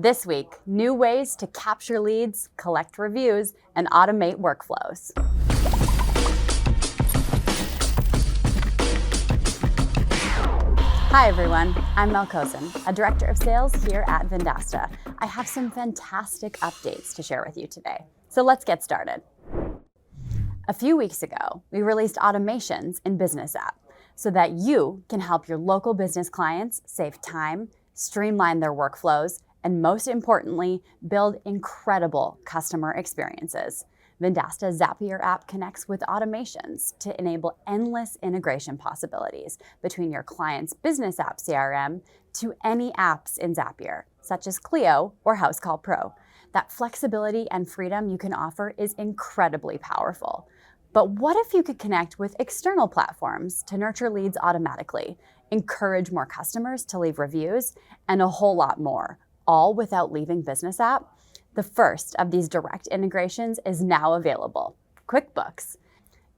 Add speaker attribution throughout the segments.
Speaker 1: This week, new ways to capture leads, collect reviews, and automate workflows. Hi everyone, I'm Mel Kozun, a Director of Sales here at Vendasta. I have some fantastic updates to share with you today. So let's get started. A few weeks ago, we released automations in Business App so that you can help your local business clients save time, streamline their workflows, and most importantly, build incredible customer experiences. Vendasta Zapier app connects with automations to enable endless integration possibilities between your client's business app CRM to any apps in Zapier, such as Clio or House Call Pro. That flexibility and freedom you can offer is incredibly powerful. But what if you could connect with external platforms to nurture leads automatically, encourage more customers to leave reviews, and a whole lot more, all without leaving Business App? The first of these direct integrations is now available, Quickbooks.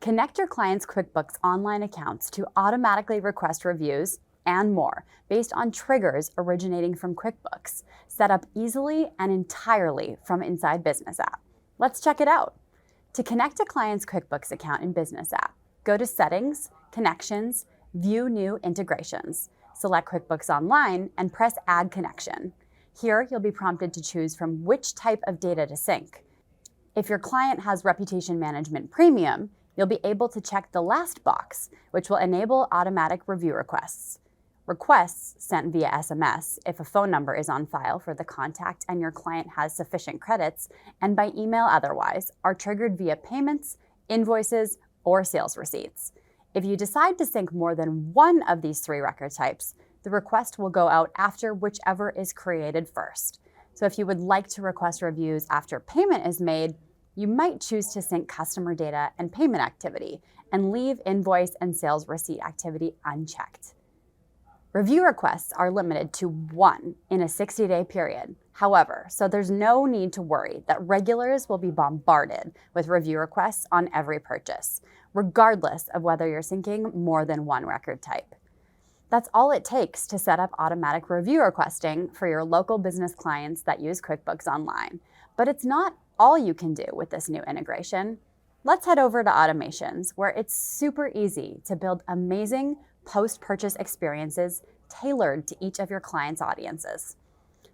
Speaker 1: Connect your clients' Quickbooks online accounts to automatically request reviews and more based on triggers originating from Quickbooks, set up easily and entirely from inside Business App. Let's check it out. To connect a client's Quickbooks account in Business App, go to Settings, Connections, View New Integrations. Select Quickbooks Online and press Add Connection. Here, you'll be prompted to choose from which type of data to sync. If your client has Reputation Management Premium, you'll be able to check the last box, which will enable automatic review requests. Requests sent via SMS if a phone number is on file for the contact and your client has sufficient credits, and by email otherwise, are triggered via payments, invoices, or sales receipts. If you decide to sync more than one of these three record types, the request will go out after whichever is created first. So if you would like to request reviews after payment is made, you might choose to sync customer data and payment activity and leave invoice and sales receipt activity unchecked. Review requests are limited to one in a 60-day period. However, so there's no need to worry that regulars will be bombarded with review requests on every purchase, regardless of whether you're syncing more than one record type. That's all it takes to set up automatic review requesting for your local business clients that use QuickBooks Online. But it's not all you can do with this new integration. Let's head over to automations, where it's super easy to build amazing post-purchase experiences tailored to each of your clients' audiences.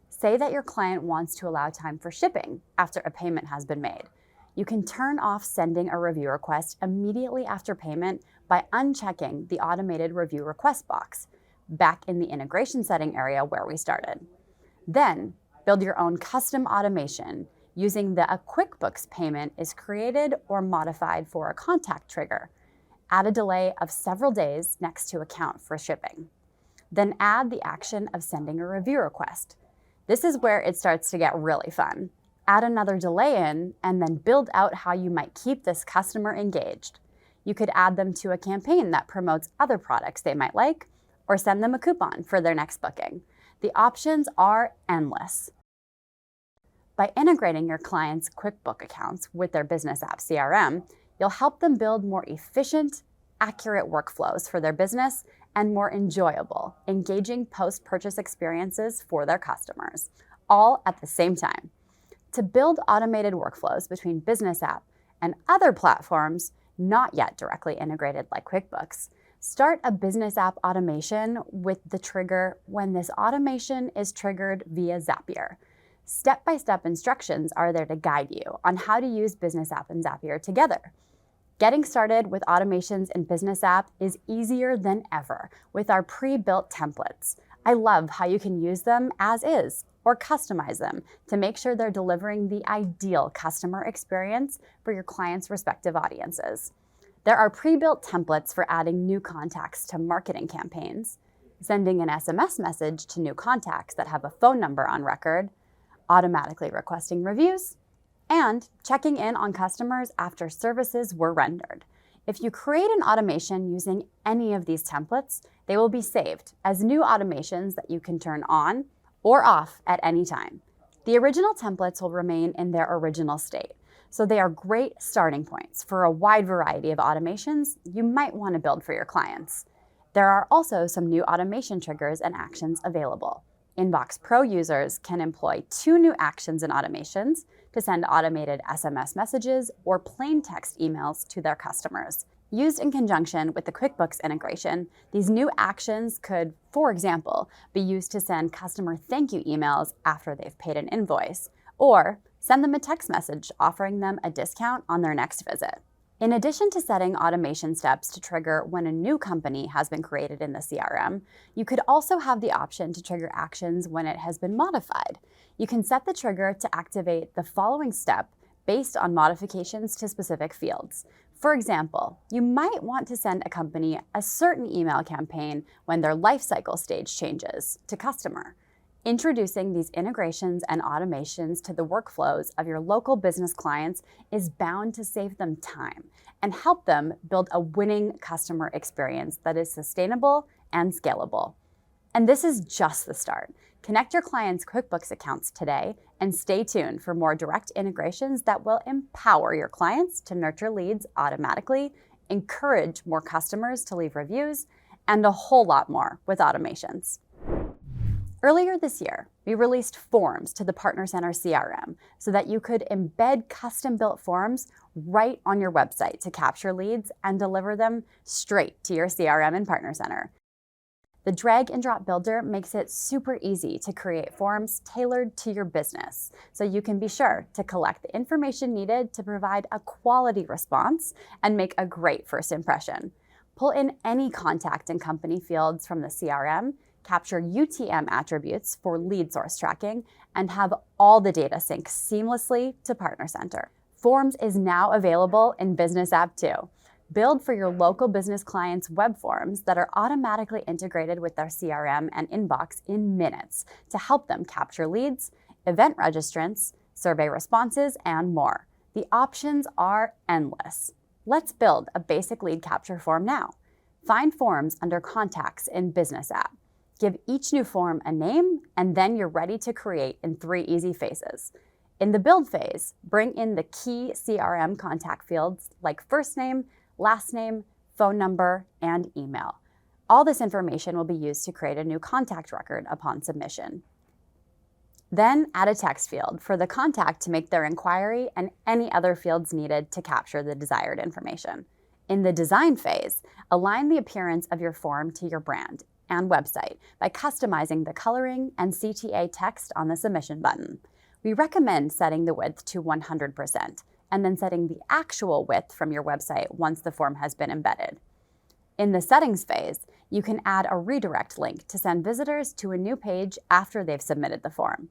Speaker 1: Say that your client wants to allow time for shipping after a payment has been made. You can turn off sending a review request immediately after payment by unchecking the automated review request box back in the integration setting area where we started. Then build your own custom automation using the A QuickBooks payment is created or modified for a contact trigger. Add a delay of several days next to account for shipping. Then add the action of sending a review request. This is where it starts to get really fun. Add another delay in, and then build out how you might keep this customer engaged. You could add them to a campaign that promotes other products they might like, or send them a coupon for their next booking. The options are endless. By integrating your clients' QuickBooks accounts with their business app CRM, you'll help them build more efficient, accurate workflows for their business and more enjoyable, engaging post-purchase experiences for their customers, all at the same time. To build automated workflows between Business App and other platforms not yet directly integrated like QuickBooks, start a Business App automation with the trigger when this automation is triggered via Zapier. Step-by-step instructions are there to guide you on how to use Business App and Zapier together. Getting started with automations in Business App is easier than ever with our pre-built templates. I love how you can use them as is or customize them to make sure they're delivering the ideal customer experience for your clients' respective audiences. There are pre-built templates for adding new contacts to marketing campaigns, sending an SMS message to new contacts that have a phone number on record, automatically requesting reviews, and checking in on customers after services were rendered. If you create an automation using any of these templates, they will be saved as new automations that you can turn on or off at any time. The original templates will remain in their original state, so they are great starting points for a wide variety of automations you might want to build for your clients. There are also some new automation triggers and actions available. Inbox Pro users can employ 2 new actions and automations to send automated SMS messages or plain text emails to their customers. Used in conjunction with the Quickbooks integration, these new actions could, for example, be used to send customer thank you emails after they've paid an invoice, or send them a text message offering them a discount on their next visit. In addition to setting automation steps to trigger when a new company has been created in the CRM, you could also have the option to trigger actions when it has been modified. You can set the trigger to activate the following step based on modifications to specific fields. For example, you might want to send a company a certain email campaign when their life cycle stage changes to customer. Introducing these integrations and automations to the workflows of your local business clients is bound to save them time and help them build a winning customer experience that is sustainable and scalable. And this is just the start. Connect your clients' QuickBooks accounts today and stay tuned for more direct integrations that will empower your clients to nurture leads automatically, encourage more customers to leave reviews, and a whole lot more with automations. Earlier this year, we released Forms to the Partner Center CRM so that you could embed custom-built forms right on your website to capture leads and deliver them straight to your CRM and Partner Center. The drag and drop builder makes it super easy to create forms tailored to your business, so you can be sure to collect the information needed to provide a quality response and make a great first impression. Pull in any contact and company fields from the CRM, capture UTM attributes for lead source tracking, and have all the data sync seamlessly to Partner Center. Forms is now available in Business App too. Build for your local business clients web forms that are automatically integrated with their CRM and inbox in minutes to help them capture leads, event registrants, survey responses, and more. The options are endless. Let's build a basic lead capture form now. Find Forms under Contacts in Business App. Give each new form a name, and then you're ready to create in 3 easy phases. In the build phase, bring in the key CRM contact fields like first name, last name, phone number, and email. All this information will be used to create a new contact record upon submission. Then add a text field for the contact to make their inquiry and any other fields needed to capture the desired information. In the design phase, align the appearance of your form to your brand and website by customizing the coloring and CTA text on the submission button. We recommend setting the width to 100% and then setting the actual width from your website once the form has been embedded. In the settings phase, you can add a redirect link to send visitors to a new page after they've submitted the form.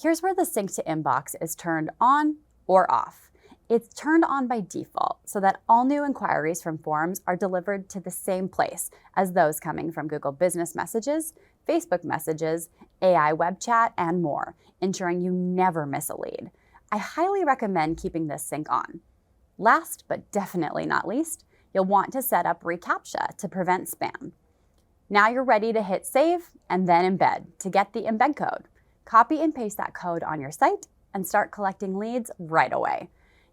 Speaker 1: Here's where the sync to inbox is turned on or off. It's turned on by default so that all new inquiries from forms are delivered to the same place as those coming from Google Business Messages, Facebook Messages, AI Webchat, and more, ensuring you never miss a lead. I highly recommend keeping this sync on. Last but definitely not least, you'll want to set up reCAPTCHA to prevent spam. Now you're ready to hit save and then embed to get the embed code. Copy and paste that code on your site and start collecting leads right away.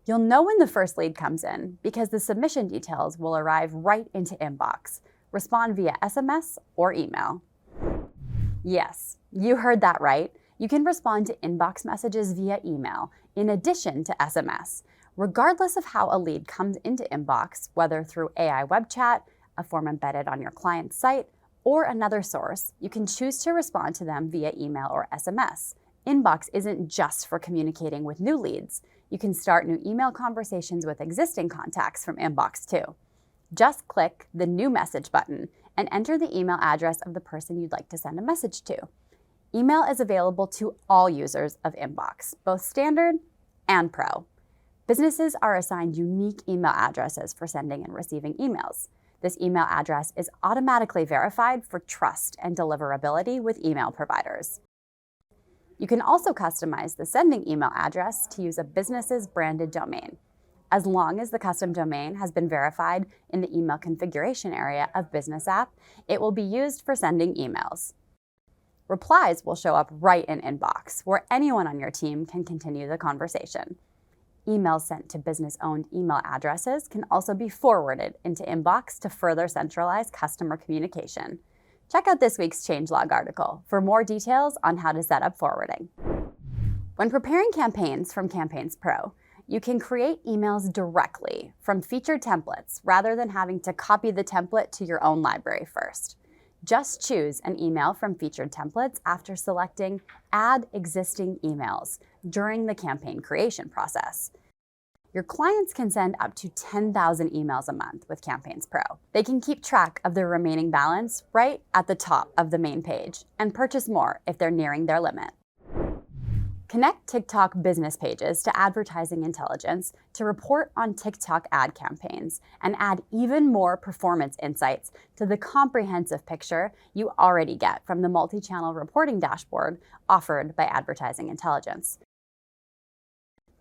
Speaker 1: You'll know when the first lead comes in because the submission details will arrive right into inbox. Respond via SMS or email. Yes, you heard that right. You can respond to inbox messages via email in addition to SMS. Regardless of how a lead comes into inbox, whether through AI Webchat, a form embedded on your client's site, or another source, you can choose to respond to them via email or SMS. Inbox isn't just for communicating with new leads. You can start new email conversations with existing contacts from inbox too. Just click the New Message button and enter the email address of the person you'd like to send a message to. Email is available to all users of inbox, both standard and pro. Businesses are assigned unique email addresses for sending and receiving emails. This email address is automatically verified for trust and deliverability with email providers. You can also customize the sending email address to use a business's branded domain. As long as the custom domain has been verified in the email configuration area of Business App, it will be used for sending emails. Replies will show up right in inbox, where anyone on your team can continue the conversation. Emails sent to business-owned email addresses can also be forwarded into inbox to further centralize customer communication. Check out this week's changelog article for more details on how to set up forwarding. When preparing campaigns from Campaigns Pro, you can create emails directly from featured templates rather than having to copy the template to your own library first. Just choose an email from featured templates after selecting Add Existing Emails during the campaign creation process. Your clients can send up to 10,000 emails a month with Campaigns Pro. They can keep track of their remaining balance right at the top of the main page and purchase more if they're nearing their limit. Connect TikTok business pages to advertising intelligence to report on TikTok ad campaigns and add even more performance insights to the comprehensive picture you already get from the multi-channel reporting dashboard offered by advertising intelligence.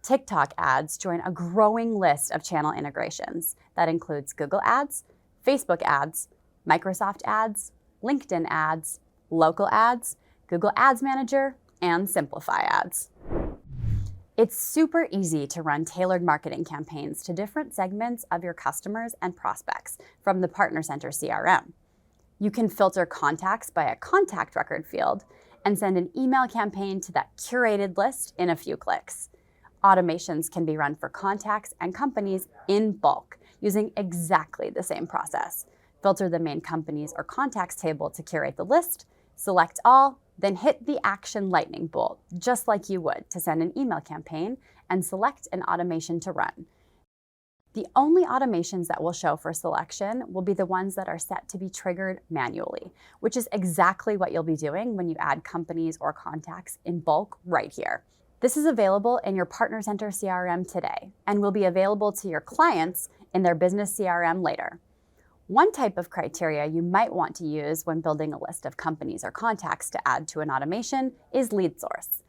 Speaker 1: TikTok ads join a growing list of channel integrations that includes Google Ads, Facebook ads, Microsoft ads, LinkedIn ads, local ads, Google Ads Manager, and Simplify ads. It's super easy to run tailored marketing campaigns to different segments of your customers and prospects from the Partner Center CRM. You can filter contacts by a contact record field and send an email campaign to that curated list in a few clicks. Automations can be run for contacts and companies in bulk using exactly the same process. Filter the main companies or contacts table to curate the list, select all, then hit the action lightning bolt, just like you would to send an email campaign, and select an automation to run. The only automations that will show for selection will be the ones that are set to be triggered manually, which is exactly what you'll be doing when you add companies or contacts in bulk right here. This is available in your Partner Center CRM today and will be available to your clients in their business CRM later. One type of criteria you might want to use when building a list of companies or contacts to add to an automation is lead source.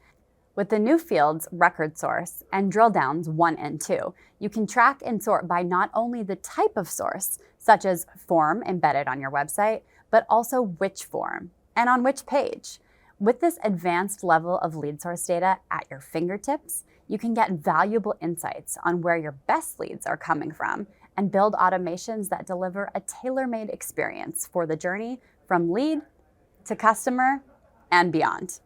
Speaker 1: With the new fields record source and drill downs 1 and 2, you can track and sort by not only the type of source, such as form embedded on your website, but also which form and on which page. With this advanced level of lead source data at your fingertips, you can get valuable insights on where your best leads are coming from and build automations that deliver a tailor-made experience for the journey from lead to customer and beyond.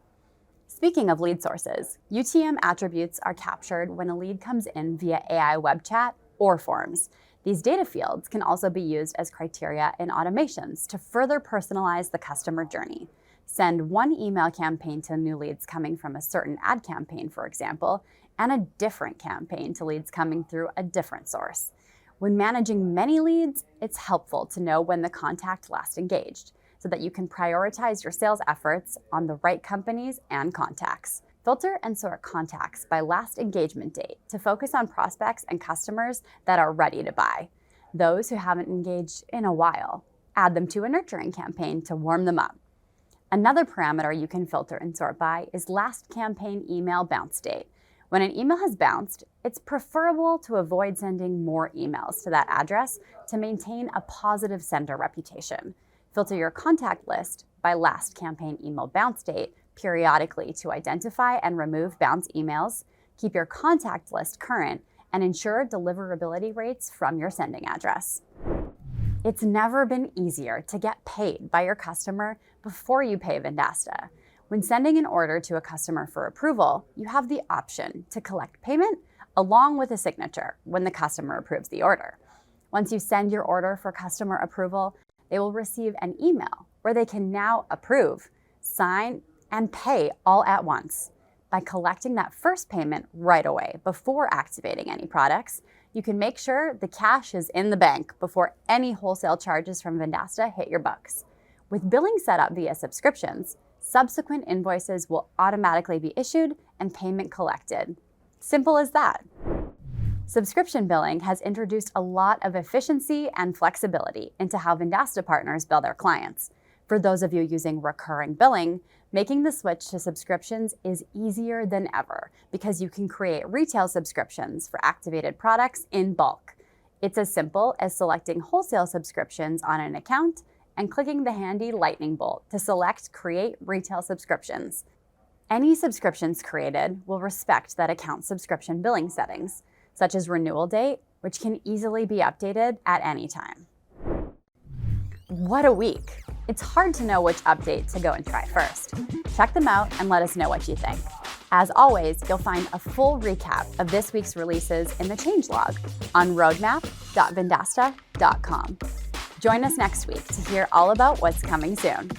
Speaker 1: Speaking of lead sources, UTM attributes are captured when a lead comes in via AI Webchat or Forms. These data fields can also be used as criteria in automations to further personalize the customer journey. Send one email campaign to new leads coming from a certain ad campaign, for example, and a different campaign to leads coming through a different source. When managing many leads, it's helpful to know when the contact last engaged so that you can prioritize your sales efforts on the right companies and contacts. Filter and sort contacts by last engagement date to focus on prospects and customers that are ready to buy. Those who haven't engaged in a while, add them to a nurturing campaign to warm them up. Another parameter you can filter and sort by is last campaign email bounce date. When an email has bounced, it's preferable to avoid sending more emails to that address to maintain a positive sender reputation. Filter your contact list by last campaign email bounce date periodically to identify and remove bounce emails, keep your contact list current, and ensure deliverability rates from your sending address. It's never been easier to get paid by your customer before you pay Vendasta. When sending an order to a customer for approval, you have the option to collect payment along with a signature when the customer approves the order. Once you send your order for customer approval, they will receive an email where they can now approve, sign, and pay all at once. By collecting that first payment right away before activating any products, you can make sure the cash is in the bank before any wholesale charges from Vendasta hit your books. With billing set up via subscriptions, subsequent invoices will automatically be issued and payment collected. Simple as that. Subscription billing has introduced a lot of efficiency and flexibility into how Vendasta partners bill their clients. For those of you using recurring billing, making the switch to subscriptions is easier than ever because you can create retail subscriptions for activated products in bulk. It's as simple as selecting wholesale subscriptions on an account and clicking the handy lightning bolt to select Create Retail Subscriptions. Any subscriptions created will respect that account's subscription billing settings, such as renewal date, which can easily be updated at any time. What a week! It's hard to know which update to go and try first. Check them out and let us know what you think. As always, you'll find a full recap of this week's releases in the changelog on roadmap.vendasta.com. Join us next week to hear all about what's coming soon.